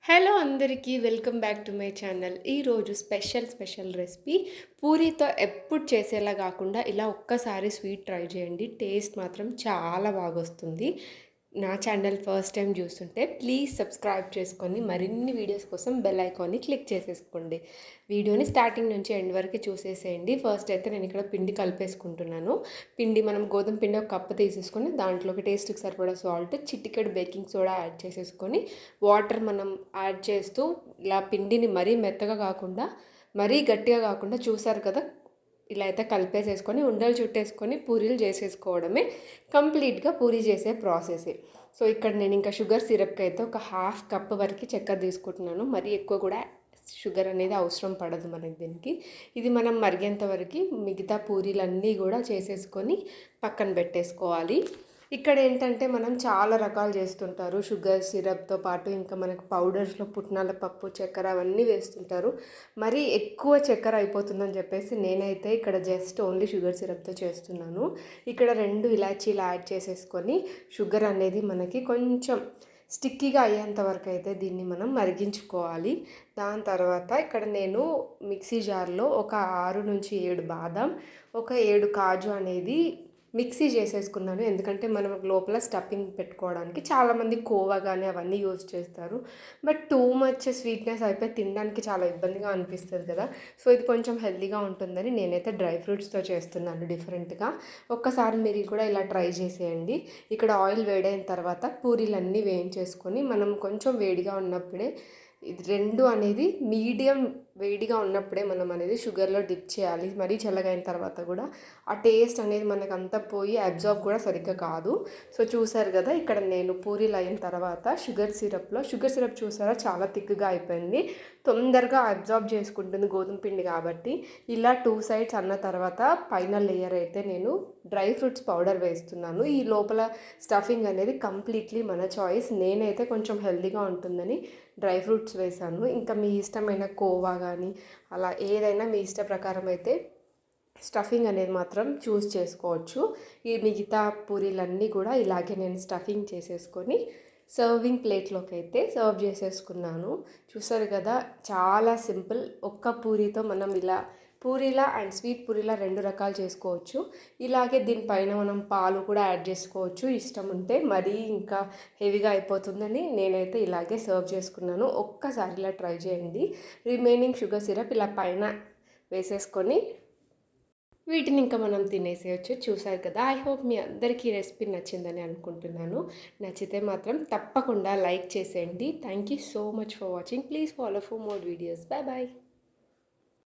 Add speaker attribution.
Speaker 1: Hello అందరికీ welcome back to my channel. ఈరోజు special recipe పూరీతో ఎప్పుడు చేసేలా కాకుండా ఇలా ఒక్కసారి స్వీట్ ట్రై చేయండి. టేస్ట్ మాత్రం చాలా బాగొస్తుంది. నా ఛానల్ ఫస్ట్ టైం చూస్తుంటే ప్లీజ్ సబ్స్క్రైబ్ చేసుకొని మరిన్ని వీడియోస్ కోసం బెల్ ఐకాన్ని క్లిక్ చేసేసుకోండి. వీడియోని స్టార్టింగ్ నుంచి ఎండ్ వరకు చూసేసేయండి. ఫస్ట్ అయితే నేను ఇక్కడ పిండి కలిపేసుకుంటున్నాను. పిండి మనం గోధుమ పిండి ఒక కప్పు తీసేసుకొని దాంట్లోకి టేస్ట్కి సరిపడా సాల్ట్, చిటికెడు బేకింగ్ సోడా యాడ్ చేసేసుకొని వాటర్ మనం యాడ్ చేస్తూ ఇలా పిండిని మరీ మెత్తగా కాకుండా మరీ గట్టిగా కాకుండా చూసారు కదా, ఇలా అయితే కలిపేసేసుకొని ఉండలు చుట్టేసుకొని పూరీలు చేసేసుకోవడమే కంప్లీట్గా పూరీ చేసే ప్రాసెస్. సో ఇక్కడ నేను ఇంకా షుగర్ సిరప్కి అయితే ఒక హాఫ్ కప్ వరకు చక్కెర తీసుకుంటున్నాను. మరీ ఎక్కువ కూడా షుగర్ అనేది అవసరం పడదు మనకి దీనికి. ఇది మనం మరిగేంత వరకు మిగతా పూరీలన్నీ కూడా చేసేసుకొని పక్కన పెట్టేసుకోవాలి. ఇక్కడ ఏంటంటే మనం చాలా రకాలు చేస్తుంటారు. షుగర్ సిరప్తో పాటు ఇంకా మనకు పౌడర్స్లో పుట్నాల పప్పు, చక్కెర అవన్నీ వేస్తుంటారు. మరీ ఎక్కువ చక్కెర అయిపోతుందని చెప్పేసి నేనైతే ఇక్కడ జస్ట్ ఓన్లీ షుగర్ సిరప్తో చేస్తున్నాను. ఇక్కడ 2 ఇలాచీలు యాడ్ చేసేసుకొని షుగర్ అనేది మనకి కొంచెం స్టిక్కీగా అయ్యేంత వరకు అయితే దీన్ని మనం మరిగించుకోవాలి. దాని తర్వాత ఇక్కడ నేను మిక్సీ జార్లో ఒక 6 నుంచి 7 బాదం, ఒక 7 కాజు అనేది మిక్సీ చేసేసుకున్నాను. ఎందుకంటే మనం లోపల స్టఫింగ్ పెట్టుకోవడానికి చాలామంది కోవా కానీ అవన్నీ యూజ్ చేస్తారు. బట్ టూ మచ్ స్వీట్నెస్ అయిపోయి తినడానికి చాలా ఇబ్బందిగా అనిపిస్తుంది కదా. సో ఇది కొంచెం హెల్తీగా ఉంటుందని నేనైతే డ్రై ఫ్రూట్స్తో చేస్తున్నాను డిఫరెంట్గా. ఒక్కసారి మీరు కూడా ఇలా ట్రై చేసేయండి. ఇక్కడ ఆయిల్ వేడైన తర్వాత పూరీలన్నీ వేయించేసుకొని మనం కొంచెం వేడిగా ఉన్నప్పుడే ఇది 2 అనేది మీడియం వేడిగా ఉన్నప్పుడే మనం అనేది షుగర్లో డిప్ చేయాలి. మరీ చల్లగైన తర్వాత కూడా ఆ టేస్ట్ అనేది మనకు అంతా పోయి అబ్జార్బ్ కూడా సరిగ్గా కాదు. సో చూసారు కదా, ఇక్కడ నేను పూరీలు అయిన తర్వాత షుగర్ సిరప్ చూసారా చాలా థిక్గా అయిపోయింది. తొందరగా అబ్జార్బ్ చేసుకుంటుంది గోధుమ పిండి కాబట్టి. ఇలా 2 సైడ్స్ అన్న తర్వాత పైన లేయర్ అయితే నేను డ్రై ఫ్రూట్స్ పౌడర్ వేస్తున్నాను. ఈ లోపల స్టఫింగ్ అనేది కంప్లీట్లీ మన చాయిస్. నేనైతే కొంచెం హెల్తీగా ఉంటుందని డ్రై ఫ్రూట్స్ వేసాను. ఇంకా మీ ఇష్టమైన కోవా కానీ అలా ఏదైనా మీ ఇష్ట ప్రకారం అయితే స్టఫింగ్ అనేది మాత్రం చూస్ చేసుకోవచ్చు. ఈ మిగతా పూరీలన్నీ కూడా ఇలాగే నేను స్టఫింగ్ చేసేసుకొని సర్వింగ్ ప్లేట్లోకి అయితే సర్వ్ చేసేసుకున్నాను. చూసారు కదా, చాలా సింపుల్. ఒక్క పూరీతో మనం ఇలా పూరీలా అండ్ స్వీట్ పూరీలా 2 రకాలు చేసుకోవచ్చు. ఇలాగే దీనిపైన మనం పాలు కూడా యాడ్ చేసుకోవచ్చు ఇష్టం ఉంటే. మరీ ఇంకా హెవీగా అయిపోతుందని నేనైతే ఇలాగే సర్వ్ చేసుకున్నాను. ఒక్కసారి ఇలా ట్రై చేయండి. రిమైనింగ్ షుగర్ సిరప్ ఇలా పైన వేసేసుకొని వీటిని ఇంకా మనం తినేసేయచ్చు. చూసారు కదా, ఐ హోప్ మీ అందరికీ ఈ రెసిపీ నచ్చిందని అనుకుంటున్నాను. నచ్చితే మాత్రం తప్పకుండా లైక్ చేసేయండి. Thank you so much for watching. Please follow for more videos. Bye bye.